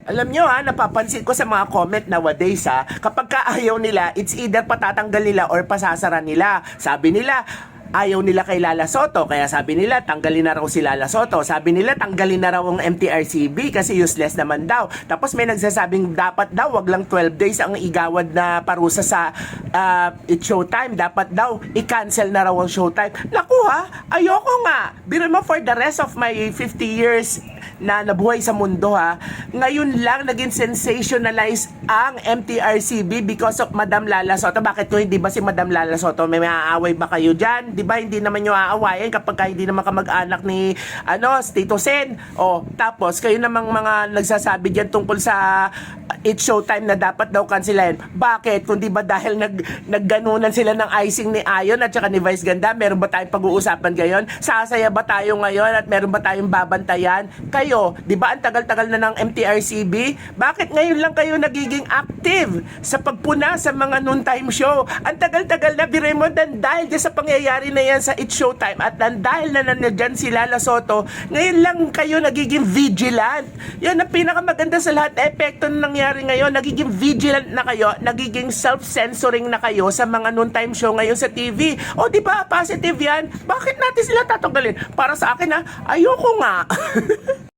Alam nyo napapansin ko sa mga comment nowadays kapag ka ayaw nila, it's either patatanggal nila or pasasara nila. Sabi nila, ayaw nila kay Lala Soto, kaya sabi nila, tanggalin na raw si Lala Soto. Sabi nila, tanggalin na raw ang MTRCB kasi useless naman daw. Tapos may nagsasabing, dapat daw, wag lang 12 days ang igawad na parusa sa It's Showtime. Dapat daw, i-cancel na raw ang Showtime. Naku ayoko nga. Biro mo, for the rest of my 50 years na nabuhay sa mundo ngayon lang naging sensationalize ang MTRCB because of Madam Lala Soto. Bakit ko hindi ba si Madam Lala Soto? May maaaway ba kayo dyan? Di ba hindi naman nyo aawayin kapag hindi naman kamag-anak ni Tito Sen? O tapos kayo namang mga nagsasabi dyan tungkol sa It's Showtime na dapat daw kansilahin. Bakit? Kundi ba dahil nagganunan sila ng icing ni Ayon at saka ni Vice Ganda? Meron ba tayong pag-uusapan ngayon? Sasaya ba tayo ngayon at meron ba tayong babantayan? Kayo, di ba ang tagal-tagal na ng MTRCB? Bakit ngayon lang kayo nagiging active sa pagpuna sa mga noontime show? Ang tagal-tagal na, biro mo, dahil dyan sa pangyayari na yan sa It's Showtime at dahil na nandiyan si Lala Soto, ngayon lang kayo nagiging vigilant. Yan ang pinakamaganda sa lahat. Epekto na nangyari ngayon, nagiging vigilant na kayo, nagiging self-censoring na kayo sa mga noontime show ngayon sa TV. O di ba positive yan? Bakit natin sila tatanggalin? Para sa akin ayoko nga.